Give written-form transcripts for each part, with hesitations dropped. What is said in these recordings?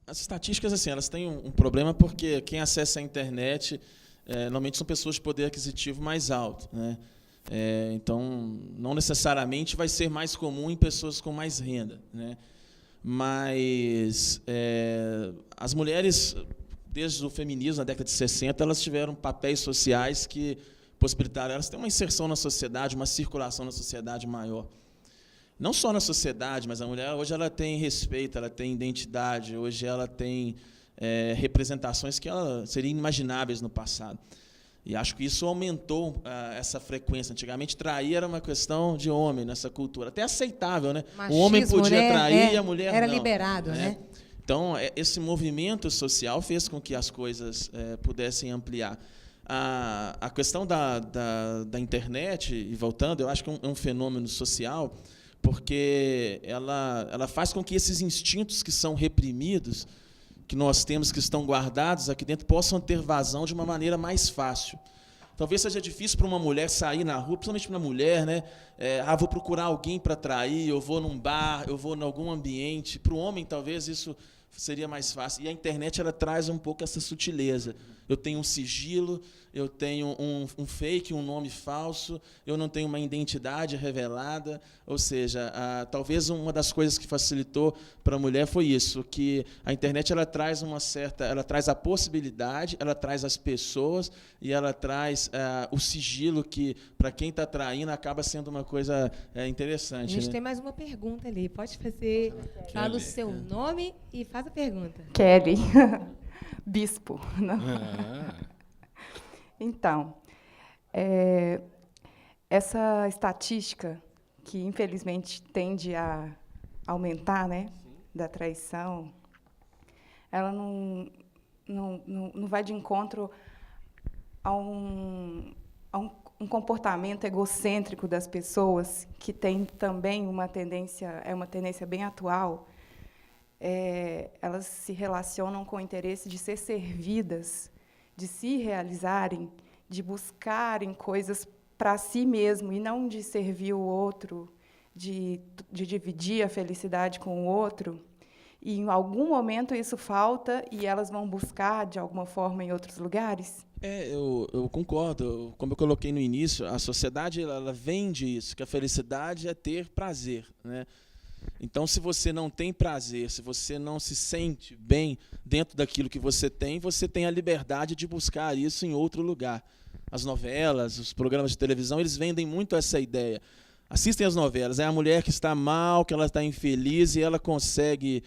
As estatísticas, assim, elas têm um problema porque quem acessa a internet normalmente são pessoas de poder aquisitivo mais alto, né? Então, não necessariamente vai ser mais comum em pessoas com mais renda, né? Mas as mulheres, desde o feminismo, na década de 60, elas tiveram papéis sociais que possibilitaram elas ter uma inserção na sociedade, uma circulação na sociedade maior. Não só na sociedade, mas a mulher hoje ela tem respeito, ela tem identidade, hoje ela tem representações que seriam inimagináveis no passado. E acho que isso aumentou essa frequência. Antigamente, trair era uma questão de homem nessa cultura. Até aceitável, né? Machismo, o homem podia né? trair e a mulher era não. Era liberado, né? Então, esse movimento social fez com que as coisas pudessem ampliar. A questão da internet, e voltando, eu acho que é um fenômeno social, porque ela faz com que esses instintos que são reprimidos, que nós temos, que estão guardados aqui dentro, possam ter vazão de uma maneira mais fácil. Talvez seja difícil para uma mulher sair na rua, principalmente para uma mulher, né? Vou procurar alguém para trair, eu vou num bar, eu vou em algum ambiente. Para o homem, talvez, isso seria mais fácil. E a internet ela traz um pouco essa sutileza. Eu tenho um sigilo, eu tenho um fake, um nome falso, eu não tenho uma identidade revelada. Ou seja, talvez uma das coisas que facilitou para a mulher foi isso, que a internet ela traz ela traz a possibilidade, ela traz as pessoas e ela traz o sigilo que, para quem está traindo, acaba sendo uma coisa interessante. A gente né? tem mais uma pergunta ali. Pode fazer, fala o seu nome e faz a pergunta. Kelly. Bispo. Não. Então, essa estatística que, infelizmente, tende a aumentar, né, da traição, ela não vai de encontro a um comportamento egocêntrico das pessoas, que tem também uma tendência bem atual. Elas se relacionam com o interesse de ser servidas, de se realizarem, de buscarem coisas para si mesmo e não de servir o outro, de dividir a felicidade com o outro. E, em algum momento, isso falta e elas vão buscar, de alguma forma, em outros lugares? Eu concordo. Como eu coloquei no início, a sociedade ela vende isso, que a felicidade é ter prazer, né? Então, se você não tem prazer, se você não se sente bem dentro daquilo que você tem a liberdade de buscar isso em outro lugar. As novelas, os programas de televisão, eles vendem muito essa ideia. Assistem as novelas, é a mulher que está mal, que ela está infeliz e ela consegue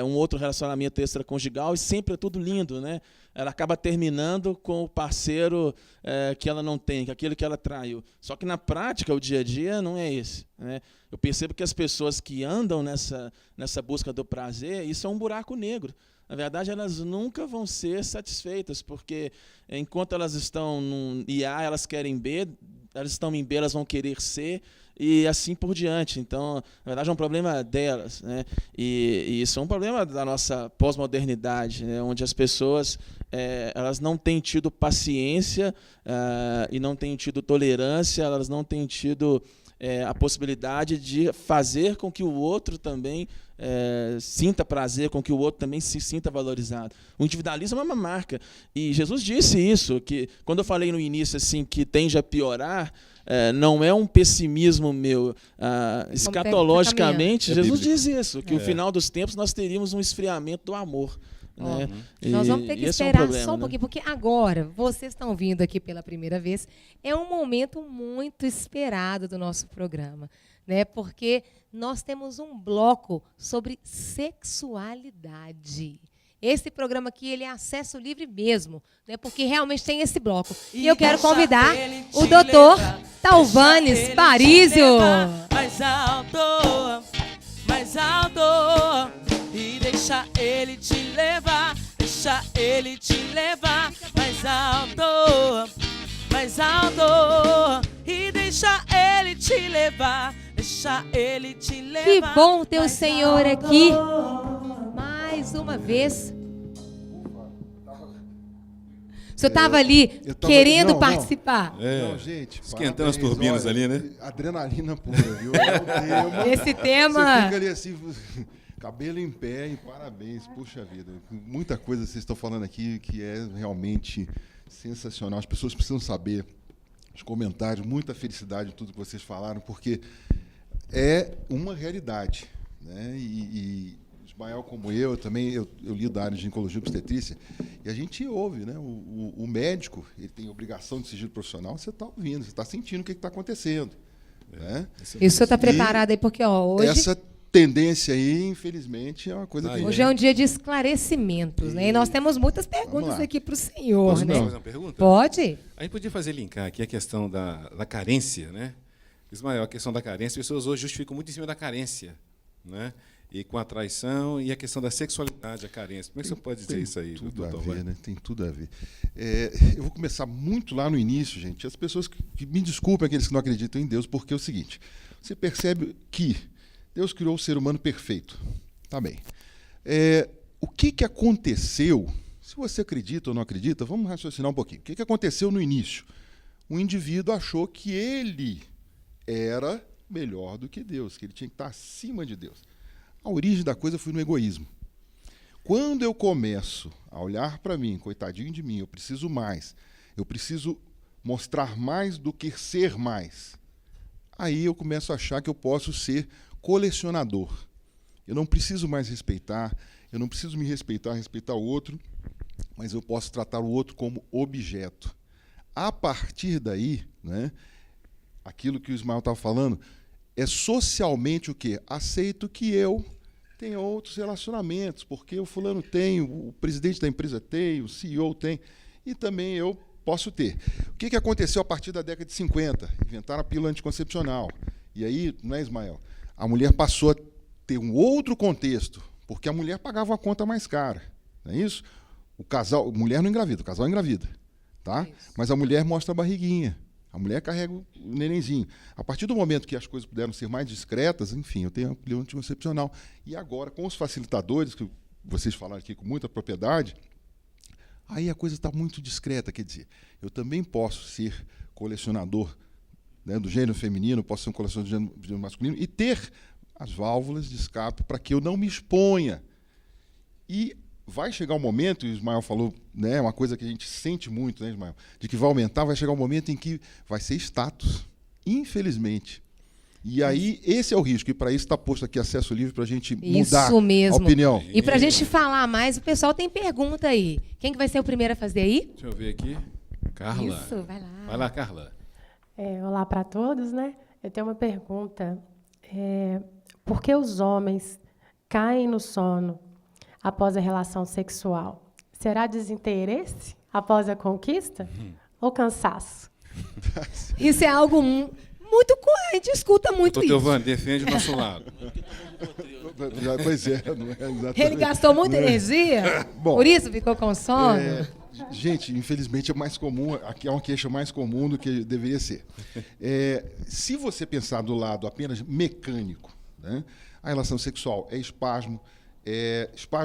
um outro relacionamento extraconjugal e sempre é tudo lindo, né? Ela acaba terminando com o parceiro que ela não tem, com aquele que ela traiu. Só que, na prática, o dia a dia não é esse, né? Eu percebo que as pessoas que andam nessa busca do prazer, isso é um buraco negro. Na verdade, elas nunca vão ser satisfeitas, porque enquanto elas estão em A, elas querem B, elas estão em B, elas vão querer C, e assim por diante. Então, na verdade, é um problema delas, né? E isso é um problema da nossa pós-modernidade, né? Onde as pessoas elas não têm tido paciência e não têm tido tolerância, elas não têm tido a possibilidade de fazer com que o outro também sinta prazer, com que o outro também se sinta valorizado. O individualismo é uma marca. E Jesus disse isso, que quando eu falei no início assim, que tende a piorar, não é um pessimismo meu. Escatologicamente, Jesus diz isso, que no final dos tempos nós teríamos um esfriamento do amor. Né? Nós vamos ter que esperar só um pouquinho, porque agora, vocês estão vindo aqui pela primeira vez, é um momento muito esperado do nosso programa, né? Porque nós temos um bloco sobre sexualidade. Esse programa aqui, ele é acesso livre mesmo, né? Porque realmente tem esse bloco. E eu quero convidar o doutor Talvanes Parísio. Mais alto, mais alto. E deixa ele te levar, deixa ele te levar mais alto, e deixa ele te levar, deixa ele te levar. Que bom ter o Senhor aqui mais uma vez. O senhor estava ali querendo participar. Não, gente, esquentando as turbinas ali, né? Adrenalina pura, viu? É um tema. Esse tema. Você fica ali assim, Cabelo em pé e parabéns, puxa vida. Muita coisa vocês estão falando aqui que é realmente sensacional. As pessoas precisam saber, os comentários, muita felicidade em tudo que vocês falaram, porque é uma realidade, né? E Ismael, como eu também, eu lido da área de ginecologia e obstetrícia, e a gente ouve, né? O médico, ele tem obrigação de sigilo profissional, você está ouvindo, você está sentindo o que está acontecendo. Né? E o senhor está preparado aí, porque hoje... Essa tendência aí, infelizmente, é uma coisa que... Hoje é um dia de esclarecimentos, né? E nós temos muitas perguntas aqui para o senhor. Posso né? fazer uma pergunta? Pode. A gente podia fazer linkar aqui a questão da carência, né? Ismael, a questão da carência, as pessoas hoje justificam muito em cima da carência, né? E com a traição e a questão da sexualidade, a carência. Como é que você pode dizer isso aí, doutor? Tudo a ver, né? Tem tudo a ver. Eu vou começar muito lá no início, gente. As pessoas que me desculpem, aqueles que não acreditam em Deus, porque é o seguinte, você percebe que Deus criou o ser humano perfeito. Tá bem. O que aconteceu, se você acredita ou não acredita, vamos raciocinar um pouquinho. O que aconteceu no início? O indivíduo achou que ele era melhor do que Deus, que ele tinha que estar acima de Deus. A origem da coisa foi no egoísmo. Quando eu começo a olhar para mim, coitadinho de mim, eu preciso mais, eu preciso mostrar mais do que ser mais, aí eu começo a achar que eu posso ser colecionador. Eu não preciso mais respeitar, eu não preciso me respeitar o outro, mas eu posso tratar o outro como objeto. A partir daí, né, aquilo que o Ismael estava falando, é socialmente o quê? Aceito que eu tenho outros relacionamentos, porque o fulano tem, o presidente da empresa tem, o CEO tem, e também eu posso ter. O que aconteceu a partir da década de 50? Inventaram a pílula anticoncepcional. E aí, não é, Ismael? A mulher passou a ter um outro contexto, porque a mulher pagava uma conta mais cara. Não é isso? A mulher não engravida, o casal engravida. Tá? Mas a mulher mostra a barriguinha. A mulher carrega o nenenzinho. A partir do momento que as coisas puderam ser mais discretas, enfim, eu tenho a pílula anticoncepcional. E agora, com os facilitadores, que vocês falaram aqui com muita propriedade, aí a coisa está muito discreta. Quer dizer, eu também posso ser colecionador, né, do gênero feminino, posso ser um colecionador do gênero masculino e ter as válvulas de escape para que eu não me exponha. E vai chegar um momento, e o Ismael falou, né, uma coisa que a gente sente muito, né, Ismael, de que vai aumentar, vai chegar um momento em que vai ser status, infelizmente. E aí, esse é o risco, e para isso está posto aqui acesso livre para a gente mudar a opinião. E para a gente falar mais, o pessoal tem pergunta aí. Quem que vai ser o primeiro a fazer aí? Deixa eu ver aqui. Carla. Isso, vai lá. Vai lá, Carla. Olá para todos, né? Eu tenho uma pergunta. Por que os homens caem no sono após a relação sexual? Será desinteresse após a conquista? Ou cansaço? Isso é algo muito... A gente escuta muito isso. Teovan, defende o nosso lado. Pois é, não é exatamente. Ele gastou muita energia, Bom, por isso ficou com sono? Gente, infelizmente é mais comum, aqui é uma queixa mais comum do que deveria ser. Se você pensar do lado apenas mecânico, né, a relação sexual é espasmo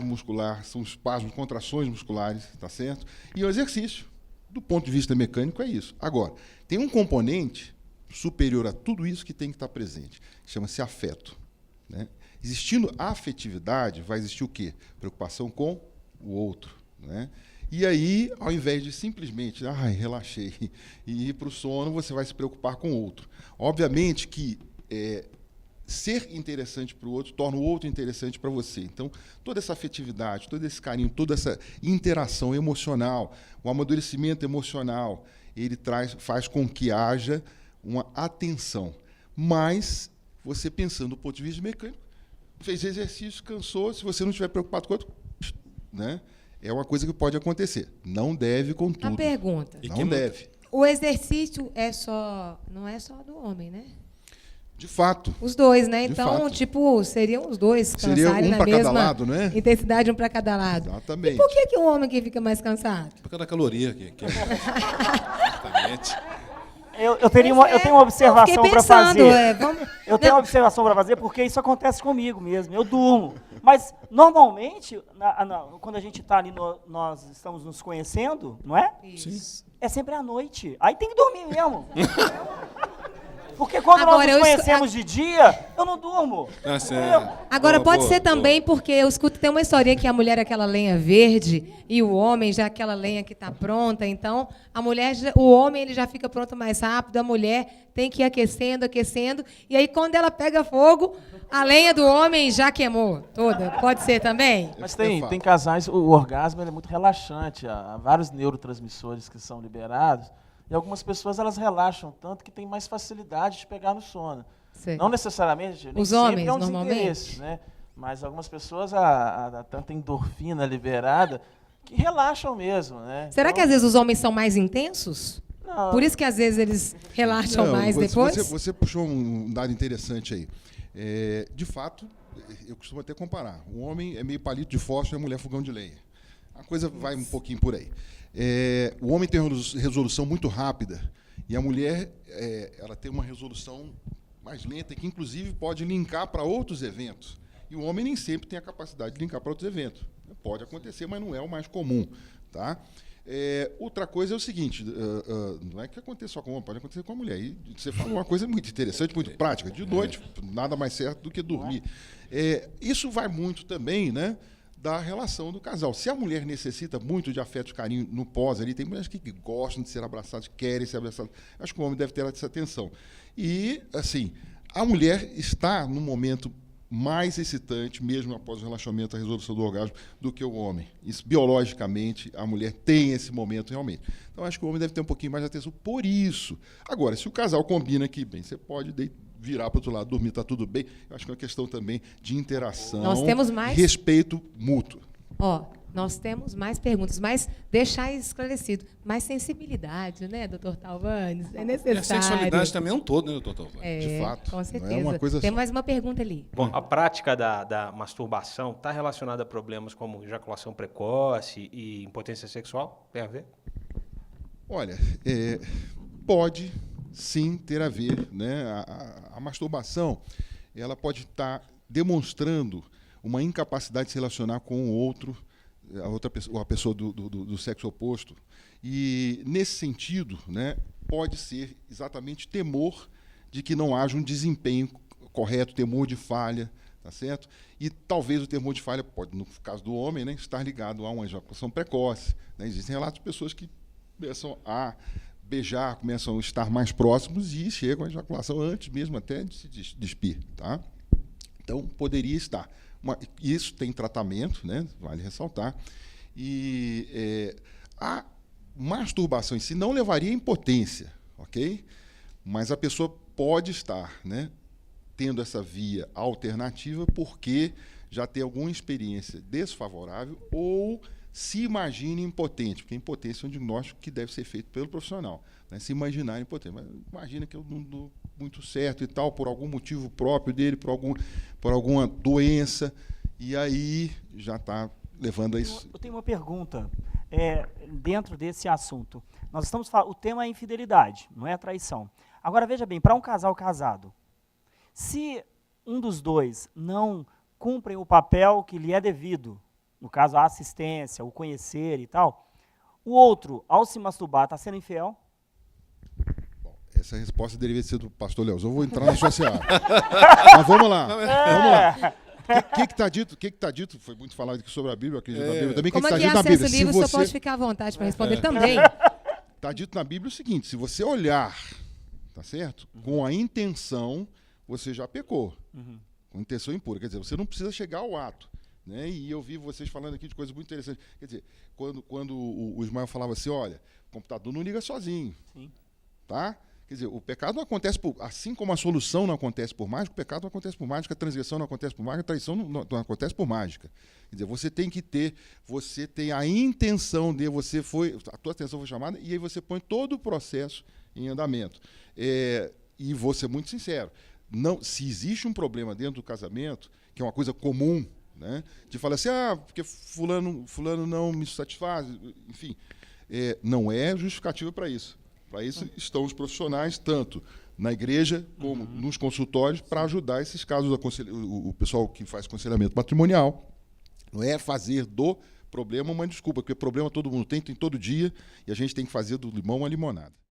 muscular, são espasmos, contrações musculares, tá certo? E o exercício, do ponto de vista mecânico, é isso. Agora, tem um componente superior a tudo isso que tem que estar presente, que chama-se afeto. Né? Existindo afetividade, vai existir o quê? Preocupação com o outro. Né? E aí, ao invés de simplesmente, relaxei, e ir para o sono, você vai se preocupar com o outro. Obviamente que ser interessante para o outro torna o outro interessante para você. Então, toda essa afetividade, todo esse carinho, toda essa interação emocional, o amadurecimento emocional, ele faz com que haja uma atenção. Mas, você pensando do ponto de vista mecânico, fez exercício, cansou, se você não estiver preocupado com o outro, né, é uma coisa que pode acontecer. Não deve, contudo. A pergunta. Não deve. O exercício não é só do homem, né? De fato. Os dois, né? De Então, fato. tipo, seriam os dois Seria cansarem um na para cada mesma lado, não é? intensidade, um para cada lado. Exatamente. E por que o homem que fica mais cansado? Por causa da caloria. Exatamente. Eu tenho uma observação para fazer. Eu tenho uma observação para fazer porque isso acontece comigo mesmo. Eu durmo. Mas, normalmente, quando a gente está ali, nós estamos nos conhecendo, não é? Isso. É sempre à noite. Aí tem que dormir mesmo. Porque quando nós nos conhecemos de dia, eu não durmo. Tá certo. Agora, pode ser também porque eu escuto, tem uma historinha que a mulher é aquela lenha verde e o homem já é aquela lenha que está pronta. Então, o homem ele já fica pronto mais rápido, a mulher tem que ir aquecendo, aquecendo. E aí, quando ela pega fogo, a lenha do homem já queimou toda. Pode ser também? Mas tem casais, o orgasmo é muito relaxante. Há vários neurotransmissores que são liberados. E algumas pessoas elas relaxam tanto que tem mais facilidade de pegar no sono. Sei. Não necessariamente, nem os sempre homens, é um normalmente. desinteresse, né? Mas algumas pessoas há tanta endorfina liberada que relaxam mesmo, né? Será que às vezes os homens são mais intensos? Não. Por isso que às vezes eles relaxam mais depois? Você puxou um dado interessante aí. De fato, eu costumo até comparar. O homem é meio palito de fósforo e a mulher fogão de lenha. A coisa vai um pouquinho por aí. O homem tem uma resolução muito rápida e a mulher ela tem uma resolução mais lenta que, inclusive, pode linkar para outros eventos. E o homem nem sempre tem a capacidade de linkar para outros eventos. Pode acontecer, mas não é o mais comum. Tá? Outra coisa é o seguinte, não é que aconteça só com o homem, pode acontecer com a mulher. E você falou uma coisa muito interessante, muito prática. De noite, nada mais certo do que dormir. Isso vai muito também, né, da relação do casal. Se a mulher necessita muito de afeto e carinho no pós, ali, tem mulheres que gostam de ser abraçadas, querem ser abraçadas. Acho que o homem deve ter essa atenção. E, assim, a mulher está no momento mais excitante, mesmo após o relaxamento, a resolução do orgasmo, do que o homem. Isso, biologicamente, a mulher tem esse momento realmente. Então, acho que o homem deve ter um pouquinho mais de atenção por isso. Agora, se o casal combina que, bem, você pode virar para o outro lado, dormir, está tudo bem. Eu acho que é uma questão também de interação, nós temos mais respeito mútuo. Nós temos mais perguntas, mas deixar esclarecido. Mais sensibilidade, né, doutor Talvanes? É necessário. E a sexualidade também é um todo, né, doutor Talvanes? De fato. Com certeza. Não é uma coisa Tem só. mais uma pergunta ali. Bom, a prática da masturbação está relacionada a problemas como ejaculação precoce e impotência sexual? Tem a ver? Olha, pode sim ter a ver, né? A masturbação, ela pode estar demonstrando uma incapacidade de se relacionar com o outro, a pessoa do sexo oposto. E, nesse sentido, né, pode ser exatamente temor de que não haja um desempenho correto, temor de falha, tá certo? E talvez o temor de falha pode, no caso do homem, né, estar ligado a uma ejaculação precoce. Né? Existem relatos de pessoas que começam a beijar, começam a estar mais próximos e chegam à ejaculação antes mesmo até de se despir. Tá? Então, poderia estar. Isso tem tratamento, né? Vale ressaltar. E a masturbação em si não levaria à impotência, ok? Mas a pessoa pode estar, né, tendo essa via alternativa porque já tem alguma experiência desfavorável ou se imagina impotente, porque a impotência é um diagnóstico que deve ser feito pelo profissional. Né? Se imaginar impotente. Mas imagina que eu não dou muito certo e tal, por algum motivo próprio dele, por alguma doença, e aí já está levando a isso. Eu tenho uma pergunta dentro desse assunto. Nós estamos falando, o tema é infidelidade, não é a traição. Agora, veja bem, para um casal casado, se um dos dois não cumpre o papel que lhe é devido, no caso a assistência, o conhecer e tal, o outro, ao se masturbar, está sendo infiel? Essa resposta deveria ser do pastor Leozão. Eu vou entrar na sua seara. Mas vamos lá. Vamos lá. O que está dito? Que tá dito? Foi muito falado aqui sobre a Bíblia, eu acredito na Bíblia também. Como que aqui está dito na Bíblia? Livro, você pode ficar à vontade para responder também. Está dito na Bíblia o seguinte: se você olhar, tá certo? Com a intenção, você já pecou. Com intenção impura. Quer dizer, você não precisa chegar ao ato. Né? E eu vi vocês falando aqui de coisas muito interessantes. Quer dizer, quando o Ismael falava assim, olha, o computador não liga sozinho. Sim. Tá? Quer dizer, o pecado não acontece assim como a solução não acontece por mágica, o pecado não acontece por mágica, a transgressão não acontece por mágica, a traição não acontece por mágica. Quer dizer, você tem a intenção de, a tua atenção foi chamada, e aí você põe todo o processo em andamento. E vou ser muito sincero, se existe um problema dentro do casamento, que é uma coisa comum, né, de falar assim, porque fulano não me satisfaz, enfim, não é justificativa para isso. Para isso estão os profissionais, tanto na igreja como nos consultórios, para ajudar esses casos, o pessoal que faz aconselhamento matrimonial. Não é fazer do problema uma desculpa, porque problema todo mundo tem todo dia, e a gente tem que fazer do limão uma limonada.